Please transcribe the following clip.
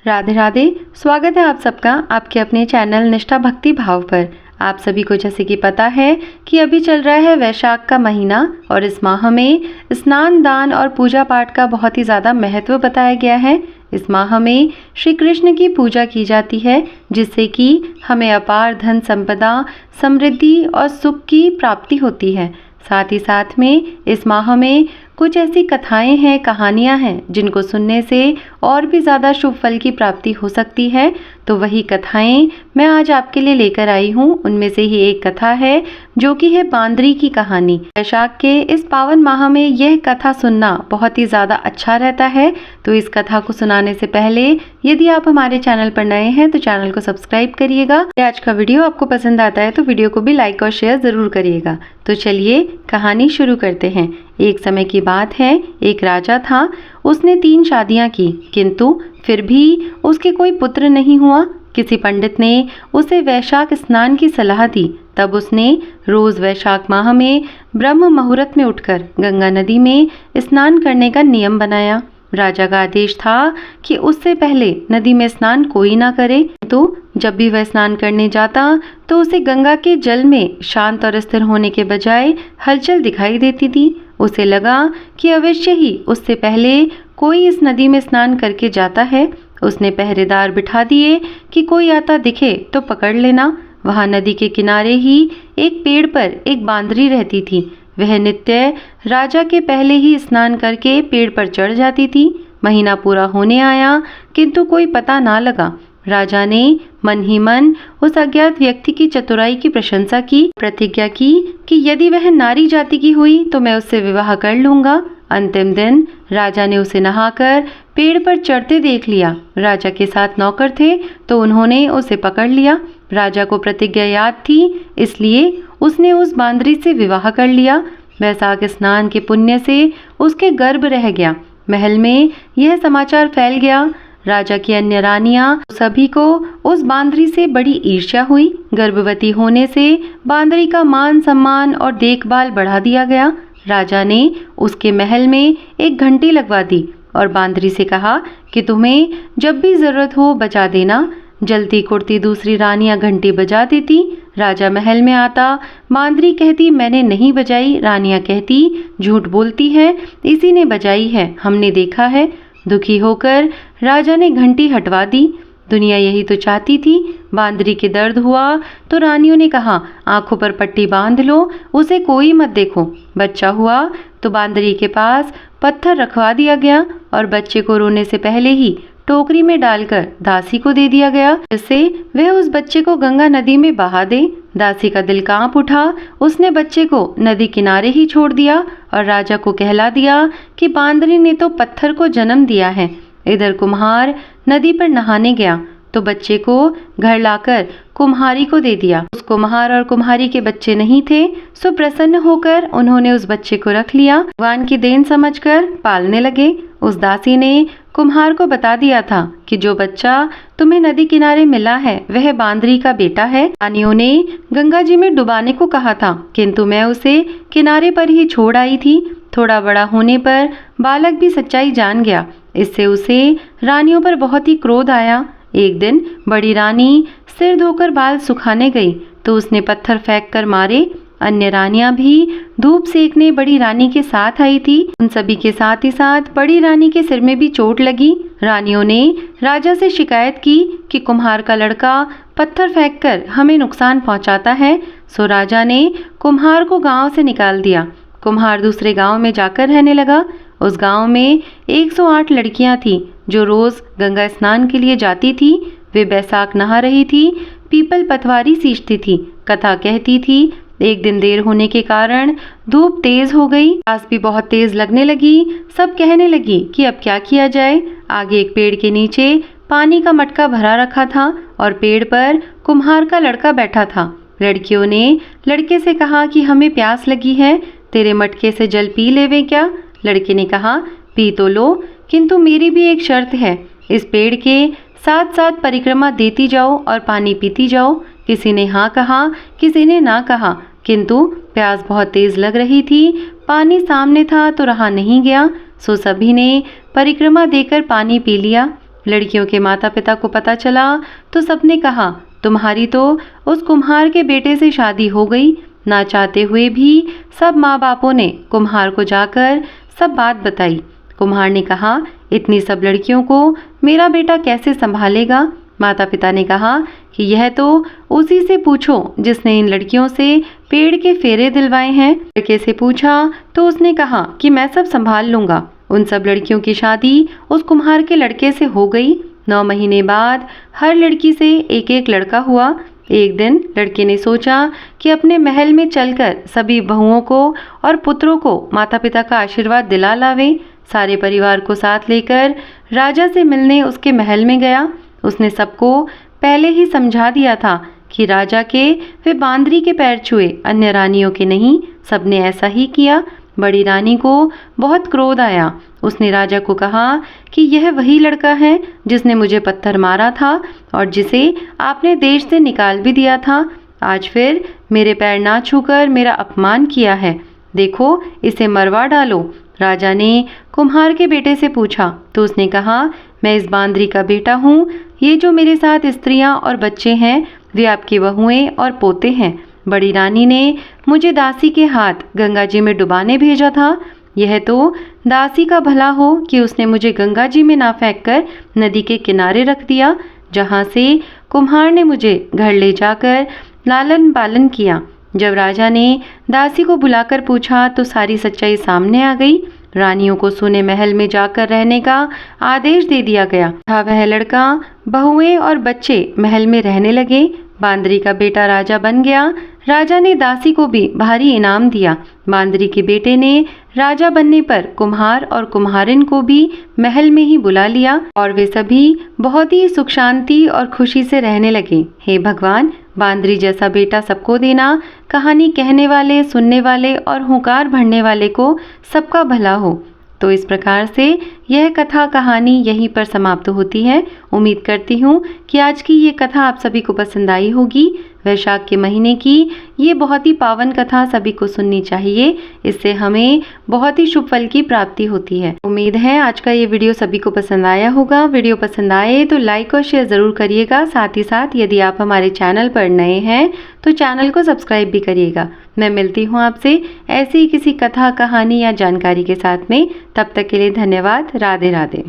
राधे राधे। स्वागत है आप सबका आपके अपने चैनल निष्ठा भक्ति भाव पर। आप सभी को जैसे कि पता है कि अभी चल रहा है वैशाख का महीना और इस माह में स्नान दान और पूजा पाठ का बहुत ही ज़्यादा महत्व बताया गया है। इस माह में श्री कृष्ण की पूजा की जाती है जिससे कि हमें अपार धन संपदा, समृद्धि और सुख की प्राप्ति होती है। साथ ही साथ में इस माह में कुछ ऐसी कथाएं हैं, कहानियां हैं जिनको सुनने से और भी ज़्यादा शुभ फल की प्राप्ति हो सकती है। तो वही कथाएं मैं आज आपके लिए लेकर आई हूँ। उनमें से ही एक कथा है जो कि है बांदरी की कहानी। वैशाख के इस पावन माह में यह कथा सुनना बहुत ही ज़्यादा अच्छा रहता है। तो इस कथा को सुनाने से पहले यदि आप हमारे चैनल पर नए हैं तो चैनल को सब्सक्राइब करिएगा। आज का वीडियो आपको पसंद आता है तो वीडियो को भी लाइक और शेयर ज़रूर करिएगा। तो चलिए कहानी शुरू करते हैं। एक समय की बात है, एक राजा था। उसने 3 शादियां की किंतु फिर भी उसके कोई पुत्र नहीं हुआ। किसी पंडित ने उसे वैशाख स्नान की सलाह दी। तब उसने रोज वैशाख माह में ब्रह्म मुहूर्त में उठकर गंगा नदी में स्नान करने का नियम बनाया। राजा का आदेश था कि उससे पहले नदी में स्नान कोई ना करे। तो जब भी वह स्नान करने जाता तो उसे गंगा के जल में शांत और स्थिर होने के बजाय हलचल दिखाई देती थी। उसे लगा कि अवश्य ही उससे पहले कोई इस नदी में स्नान करके जाता है। उसने पहरेदार बिठा दिए कि कोई आता दिखे तो पकड़ लेना। वहां नदी के किनारे ही एक पेड़ पर एक बांदरी रहती थी। वह नित्य राजा के पहले ही स्नान करके पेड़ पर चढ़ जाती थी। महीना पूरा होने आया किंतु कोई पता ना लगा। राजा ने मन ही मन उस अज्ञात व्यक्ति की चतुराई की प्रशंसा की, प्रतिज्ञा की कि यदि वह नारी जाति की हुई तो मैं उससे विवाह कर लूंगा। अंतिम दिन राजा ने उसे नहाकर पेड़ पर चढ़ते देख लिया। राजा के साथ नौकर थे तो उन्होंने उसे पकड़ लिया। राजा को प्रतिज्ञा याद थी इसलिए उसने उस बांदरी से विवाह कर लिया। वैशाख स्नान के पुण्य से उसके गर्भ रह गया। महल में यह समाचार फैल गया। राजा की अन्य रानियां सभी को उस बांदरी से बड़ी ईर्ष्या हुई। गर्भवती होने से बांदरी का मान सम्मान और देखभाल बढ़ा दिया गया। राजा ने उसके महल में एक घंटी लगवा दी और बांदरी से कहा कि तुम्हें जब भी जरूरत हो बजा देना। जलती कुड़ती दूसरी रानियां घंटी बजा देती। राजा महल में आता, बांदरी कहती मैंने नहीं बजाई। रानियां कहती झूठ बोलती है, इसी ने बजाई है, हमने देखा है। दुखी होकर राजा ने घंटी हटवा दी। दुनिया यही तो चाहती थी। बांदरी के दर्द हुआ तो रानियों ने कहा आंखों पर पट्टी बांध लो, उसे कोई मत देखो। बच्चा हुआ तो बांदरी के पास पत्थर रखवा दिया गया और बच्चे को रोने से पहले ही टोकरी में डालकर दासी को दे दिया गया जिससे वह उस बच्चे को गंगा नदी में बहा दे। दासी का दिल कांप उठा। उसने बच्चे को नदी किनारे ही छोड़ दिया और राजा को कहला दिया कि बांदरी ने तो पत्थर को जन्म दिया है। इधर कुम्हार नदी पर नहाने गया तो बच्चे को घर लाकर कुम्हारी को दे दिया। उस कुम्हार और कुम्हारी के बच्चे नहीं थे सो प्रसन्न होकर उन्होंने उस बच्चे को रख लिया। भगवान की देन समझकर पालने लगे। उस दासी ने कुम्हार को बता दिया था कि जो बच्चा तुम्हें नदी किनारे मिला है वह बांदरी का बेटा है। रानियों ने गंगा जी में डुबाने को कहा था किंतु मैं उसे किनारे पर ही छोड़ आई थी। थोड़ा बड़ा होने पर बालक भी सच्चाई जान गया। इससे उसे रानियों पर बहुत ही क्रोध आया। एक दिन बड़ी रानी सिर धोकर बाल सुखाने गई तो उसने पत्थर फेंक कर मारे। अन्य रानियां भी धूप सेकने बड़ी रानी के साथ आई थी। उन सभी के साथ ही साथ बड़ी रानी के सिर में भी चोट लगी। रानियों ने राजा से शिकायत की कि कुम्हार का लड़का पत्थर फेंककर हमें नुकसान पहुंचाता है। सो राजा ने कुम्हार को गांव से निकाल दिया। कुम्हार दूसरे गांव में जाकर रहने लगा। उस गांव में 108 लड़कियां थीं जो रोज गंगा स्नान के लिए जाती थी। वे बैसाख नहा रही थी, पीपल पतवारी सींचती थी। कथा कहती थी एक दिन देर होने के कारण धूप तेज हो गई, प्यास भी बहुत तेज लगने लगी। सब कहने लगी कि अब क्या किया जाए। आगे एक पेड़ के नीचे पानी का मटका भरा रखा था और पेड़ पर कुम्हार का लड़का बैठा था। लड़कियों ने लड़के से कहा कि हमें प्यास लगी है, तेरे मटके से जल पी लेवे क्या। लड़के ने कहा पी तो लो किंतु मेरी भी एक शर्त है, इस पेड़ के साथ साथ परिक्रमा देती जाओ और पानी पीती जाओ। किसी ने हाँ कहा, किसी ने ना कहा किंतु प्यास बहुत तेज लग रही थी। पानी सामने था तो रहा नहीं गया सो सभी ने परिक्रमा देकर पानी पी लिया। लड़कियों के माता पिता को पता चला तो सबने कहा, तुम्हारी तो उस कुम्हार के बेटे से शादी हो गई। ना चाहते हुए भी सब माँ बापों ने कुम्हार को जाकर सब बात बताई। कुम्हार ने कहा, इतनी सब लड़कियों को मेरा बेटा कैसे संभालेगा। माता पिता ने कहा कि यह तो उसी से पूछो जिसने इन लड़कियों से पेड़ के फेरे दिलवाए हैं। लड़के से पूछा तो उसने कहा कि मैं सब संभाल लूंगा। उन सब लड़कियों की शादी उस कुम्हार के लड़के से हो गई। 9 महीने बाद हर लड़की से एक एक लड़का हुआ। एक दिन लड़के ने सोचा कि अपने महल में चलकर सभी बहुओं को और पुत्रों को माता पिता का आशीर्वाद दिला लावे। सारे परिवार को साथ लेकर राजा से मिलने उसके महल में गया। उसने सबको पहले ही समझा दिया था कि राजा के वे बांदरी के पैर छुए, अन्य रानियों के नहीं। सबने ऐसा ही किया। बड़ी रानी को बहुत क्रोध आया। उसने राजा को कहा कि यह वही लड़का है जिसने मुझे पत्थर मारा था और जिसे आपने देश से निकाल भी दिया था। आज फिर मेरे पैर ना छूकर मेरा अपमान किया है। देखो, इसे मरवा डालो। राजा ने कुम्हार के बेटे से पूछा तो उसने कहा, मैं इस बांदरी का बेटा हूँ। ये जो मेरे साथ स्त्रियाँ और बच्चे हैं वे आपकी बहुएं और पोते हैं। बड़ी रानी ने मुझे दासी के हाथ गंगा जी में डुबाने भेजा था। यह तो दासी का भला हो कि उसने मुझे गंगा जी में ना फेंककर नदी के किनारे रख दिया, जहाँ से कुम्हार ने मुझे घर ले जाकर लालन पालन किया। जब राजा ने दासी को बुलाकर पूछा तो सारी सच्चाई सामने आ गई। रानियों को सोने महल में जाकर रहने का आदेश दे दिया गया था। वह लड़का, बहुएं और बच्चे महल में रहने लगे। बांदरी का बेटा राजा बन गया। राजा ने दासी को भी भारी इनाम दिया। बांदरी के बेटे ने राजा बनने पर कुम्हार और कुम्हारिन को भी महल में ही बुला लिया और वे सभी बहुत ही सुख शांति और खुशी से रहने लगे। हे भगवान, बांदरी जैसा बेटा सबको देना। कहानी कहने वाले, सुनने वाले और हुंकार भरने वाले को सबका भला हो। तो इस प्रकार से यह कथा कहानी यहीं पर समाप्त होती है। उम्मीद करती हूँ कि आज की ये कथा आप सभी को पसंद आई होगी। वैशाख के महीने की ये बहुत ही पावन कथा सभी को सुननी चाहिए। इससे हमें बहुत ही शुभ फल की प्राप्ति होती है। उम्मीद है आज का ये वीडियो सभी को पसंद आया होगा। वीडियो पसंद आए तो लाइक और शेयर ज़रूर करिएगा। साथ ही साथ यदि आप हमारे चैनल पर नए हैं तो चैनल को सब्सक्राइब भी करिएगा। मैं मिलती हूँ आपसे ऐसी ही किसी कथा, कहानी या जानकारी के साथ में। तब तक के लिए धन्यवाद। राधे राधे।